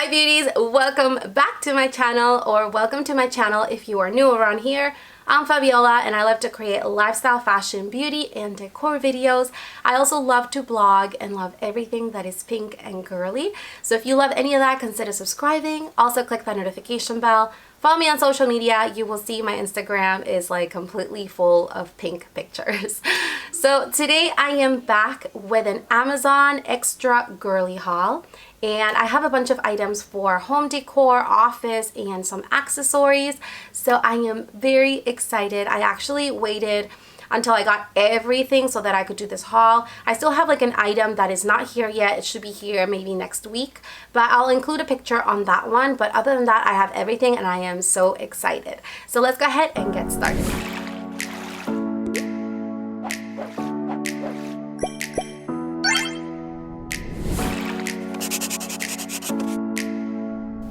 Hi beauties, welcome back to my channel, or welcome to my channel if you are new around here. I'm Fabiola and I love to create lifestyle, fashion, beauty, and decor videos. I also love to blog and love everything that is pink and girly. So if you love any of that, consider subscribing. Also click that notification bell. Follow me on social media. You will see my Instagram is like completely full of pink pictures. So today I am back with an Amazon extra girly haul. And I have a bunch of items for home decor, office, and some accessories. So I am very excited. I actually waited until I got everything so that I could do this haul. I still have like an item that is not here yet. It should be here maybe next week, but I'll include a picture on that one. But other than that, I have everything and I am so excited. So let's go ahead and get started.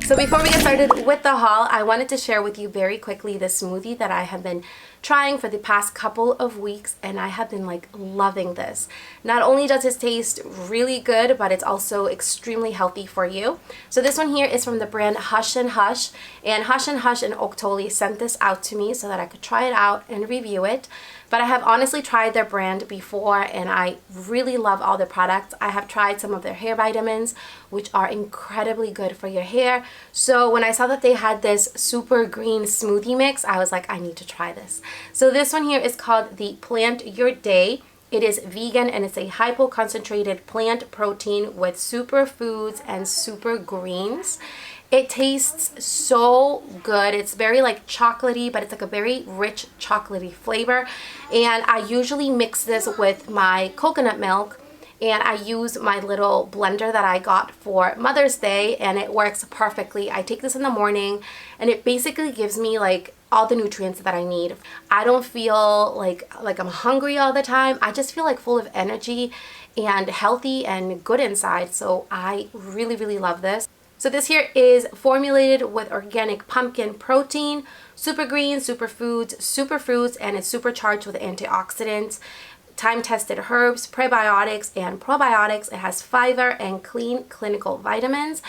So before we get started with the haul, I wanted to share with you very quickly the smoothie that I have been trying for the past couple of weeks, and I have been like loving this. Not only does it taste really good, but it's also extremely healthy for you. So this one here is from the brand Hush and Hush, and Hush and Hush and Octoly sent this out to me so that I could try it out and review it. But I have honestly tried their brand before and I really love all their products. I have tried some of their hair vitamins, which are incredibly good for your hair. So when I saw that they had this super green smoothie mix, I was like, I need to try this. So this one here is called the Plant Your Day. It is vegan and it's a hypo-concentrated plant protein with superfoods and super greens. It tastes so good. It's very like chocolatey, but it's like a very rich chocolatey flavor. And I usually mix this with my coconut milk, and I use my little blender that I got for Mother's Day, and it works perfectly. I take this in the morning and it basically gives me like all the nutrients that I need. I don't feel like I'm hungry all the time. I just feel like full of energy and healthy and good inside. So I really love this. So this here is formulated with organic pumpkin protein, super green, superfoods, superfruits, and it's supercharged with antioxidants, time-tested herbs, prebiotics, and probiotics. It has fiber and clean clinical vitamins.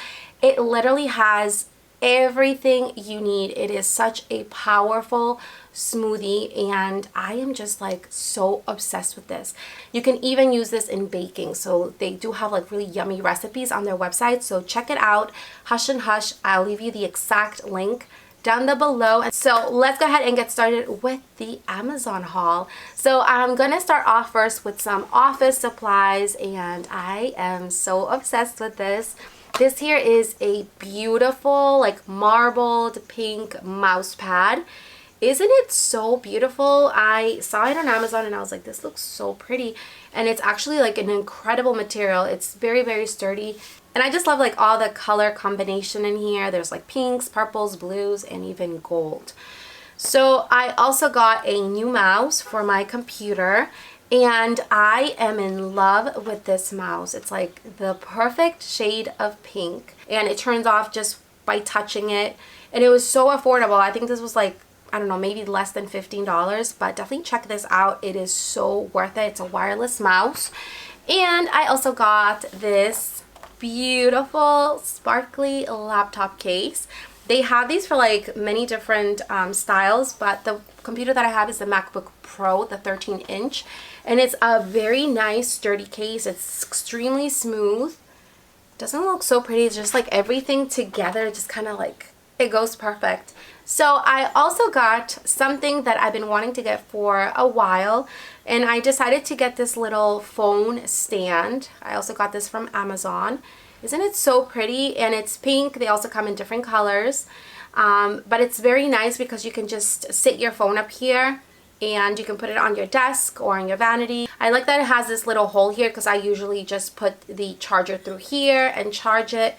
It literally has everything you need. It is such a powerful smoothie and I am just like so obsessed with this. You can even use this in baking, so they do have like really yummy recipes on their website, so check it out. Hush and Hush. I'll leave you the exact link down below. And so let's go ahead and get started with the Amazon haul. So I'm gonna start off first with some office supplies, and I am so obsessed with this. This here is a beautiful like marbled pink mouse pad. Isn't it so beautiful? I saw it on Amazon and I was like, this looks so pretty, and it's actually like an incredible material. It's very sturdy, and I just love like all the color combination in here. There's like pinks, purples, blues, and even gold. So I also got a new mouse for my computer, and I am in love with this mouse. It's like the perfect shade of pink, and it turns off just by touching it, and it was so affordable. I think this was like, I don't know, maybe less than $15, but definitely check this out. It is so worth it. It's a wireless mouse. And I also got this beautiful sparkly laptop case. They have these for like many different styles, but the computer that I have is the MacBook Pro, the 13-inch, and it's a very nice sturdy case. It's extremely smooth. Doesn't look so pretty. It's just like everything together, just kind of like, it goes perfect. So I also got something that I've been wanting to get for a while, and I decided to get this little phone stand. I also got this from Amazon. Isn't it so pretty? And it's pink. They also come in different colors, but it's very nice because you can just sit your phone up here and you can put it on your desk or on your vanity. I like that it has this little hole here because I usually just put the charger through here and charge it,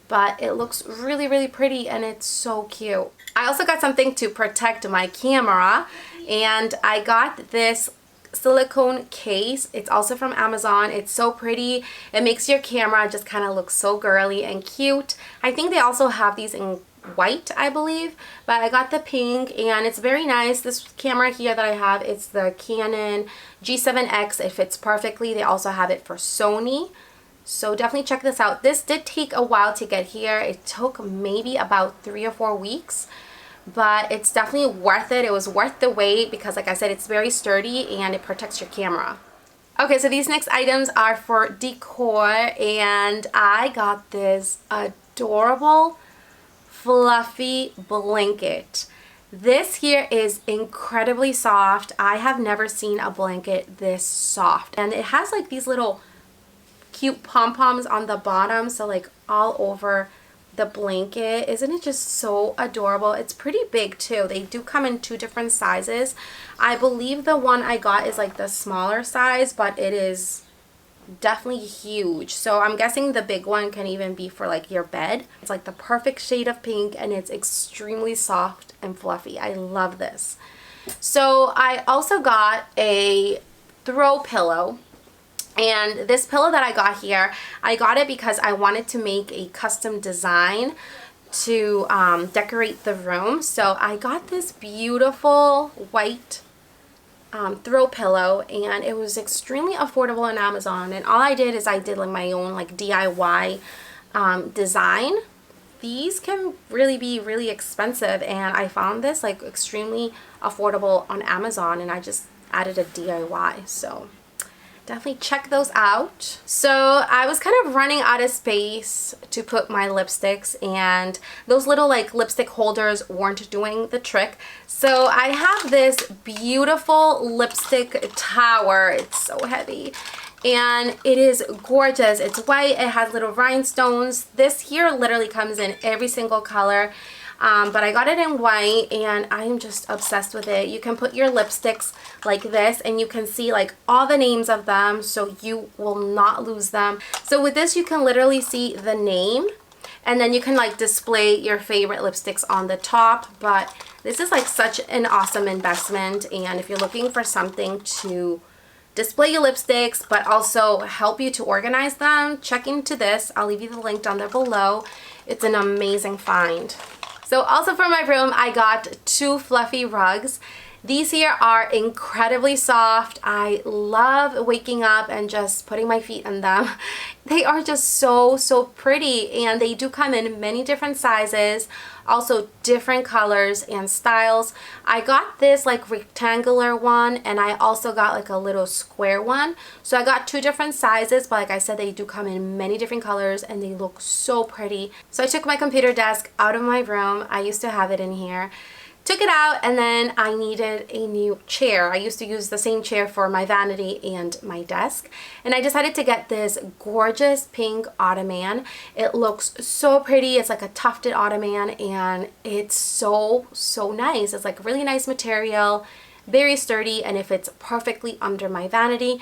but it looks really pretty and it's so cute. I also got something to protect my camera, and I got this silicone case. It's also from Amazon. It's so pretty. It makes your camera just kind of look so girly and cute. I think they also have these in white, I believe, but I got the pink and it's very nice. This camera here that I have, it's the Canon G7X. It fits perfectly. They also have it for Sony. So definitely check this out. This did take a while to get here. It took maybe about 3 or 4 weeks, but it's definitely worth it. It was worth the wait because, like I said, it's very sturdy and it protects your camera. Okay, so these next items are for decor, and I got this adorable fluffy blanket. This here is incredibly soft. I have never seen a blanket this soft, and it has like these little cute pom-poms on the bottom, so like all over the blanket. Isn't it just so adorable? It's pretty big too. They do come in 2 different sizes. I believe the one I got is like the smaller size, but it is definitely huge. So I'm guessing the big one can even be for like your bed. It's like the perfect shade of pink, and it's extremely soft and fluffy. I love this. So I also got a throw pillow. And this pillow that I got here, I got it because I wanted to make a custom design to decorate the room. So I got this beautiful white throw pillow, and it was extremely affordable on Amazon. And all I did is I did like my own like DIY design. These can really be really expensive, and I found this like extremely affordable on Amazon, and I just added a DIY. So definitely check those out. So I was kind of running out of space to put my lipsticks, and those little like lipstick holders weren't doing the trick. So I have this beautiful lipstick tower. It's so heavy and it is gorgeous. It's white. It has little rhinestones. This here literally comes in every single color. But I got it in white, and I am just obsessed with it. You can put your lipsticks like this, and you can see like all the names of them, so you will not lose them. So with this, you can literally see the name, and then you can like display your favorite lipsticks on the top. But this is like such an awesome investment, and if you're looking for something to display your lipsticks but also help you to organize them, check into this. I'll leave you the link down there below. It's an amazing find. So also for my room, I got 2 fluffy rugs. These here are incredibly soft. I love waking up and just putting my feet in them. They are just so pretty, and they do come in many different sizes, also different colors and styles. I got this like rectangular one, and I also got like a little square one. So I got 2 different sizes, but like I said, they do come in many different colors, and they look so pretty. So I took my computer desk out of my room. I used to have it in here. Took it out, and then I needed a new chair. I used to use the same chair for my vanity and my desk, and I decided to get this gorgeous pink ottoman. It looks so pretty. It's like a tufted ottoman, and it's so nice. It's like really nice material, very sturdy, and it fits perfectly under my vanity.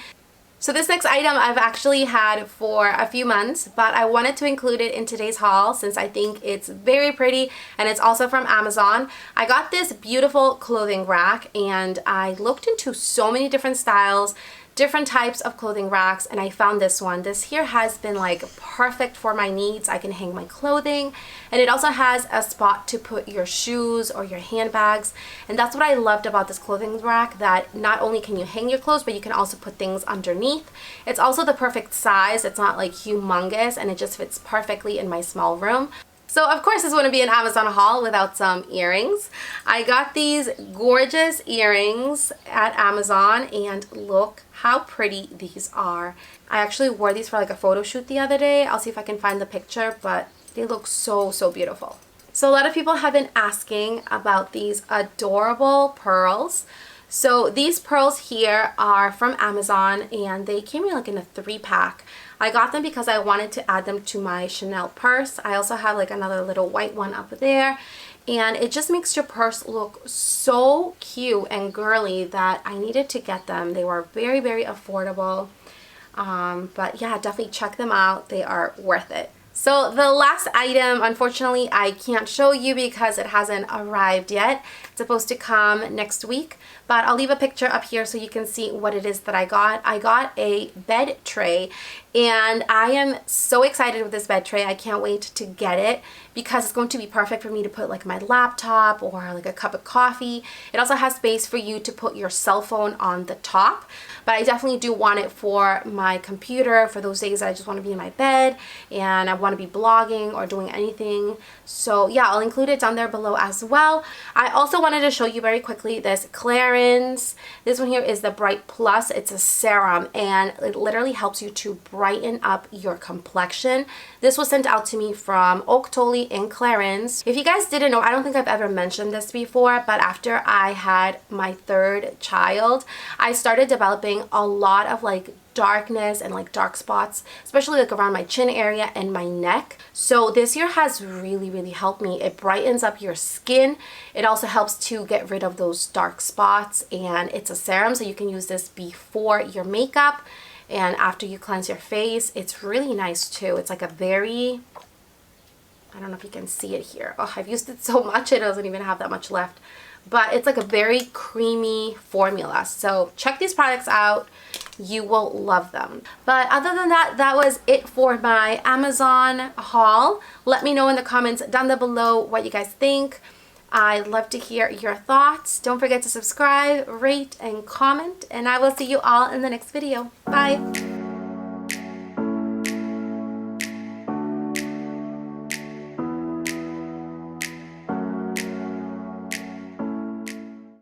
So this next item I've actually had for a few months, but I wanted to include it in today's haul since I think it's very pretty, and it's also from Amazon. I got this beautiful clothing rack, and I looked into so many different styles, different types of clothing racks, and I found this one. This here has been like perfect for my needs. I can hang my clothing, and it also has a spot to put your shoes or your handbags, and that's what I loved about this clothing rack, that not only can you hang your clothes, but you can also put things underneath. It's also the perfect size. It's not like humongous, and it just fits perfectly in my small room. So of course this wouldn't be an Amazon haul without some earrings. I got these gorgeous earrings at Amazon, and look how pretty these are. I actually wore these for like a photo shoot the other day. I'll see if I can find the picture, but they look so beautiful. So a lot of people have been asking about these adorable pearls. So these pearls here are from Amazon, and they came in like in a 3-pack. I got them because I wanted to add them to my Chanel purse. I also have like another little white one up there, and it just makes your purse look so cute and girly that I needed to get them. They were very affordable, but yeah, definitely check them out. They are worth it. So the last item, unfortunately, I can't show you because it hasn't arrived yet. It's supposed to come next week, but I'll leave a picture up here so you can see what it is that I got. I got a bed tray, and I am so excited with this bed tray. I can't wait to get it because it's going to be perfect for me to put like my laptop or like a cup of coffee. It also has space for you to put your cell phone on the top, but I definitely do want it for my computer for those days that I just want to be in my bed and I want to be blogging or doing anything. So yeah, I'll include it down there below as well. I also wanted to show you very quickly this CLARINS. This one here is the Bright Plus. It's a serum and it literally helps you to brighten up your complexion. This was sent out to me from OTTOMAN and CLARINS. If you guys didn't know, I don't think I've ever mentioned this before, but after I had my third child, I started developing a lot of like darkness and like dark spots, especially like around my chin area and my neck. So this here has really helped me. It brightens up your skin. It also helps to get rid of those dark spots, and it's a serum, so you can use this before your makeup and after you cleanse your face. It's really nice too. It's like a very, I don't know if you can see it here. Oh, I've used it so much it doesn't even have that much left. But it's like a very creamy formula. So check these products out. You will love them. But other than that, that was it for my Amazon haul. Let me know in the comments down there below what you guys think. I'd love to hear your thoughts. Don't forget to subscribe, rate, and comment. And I will see you all in the next video. Bye.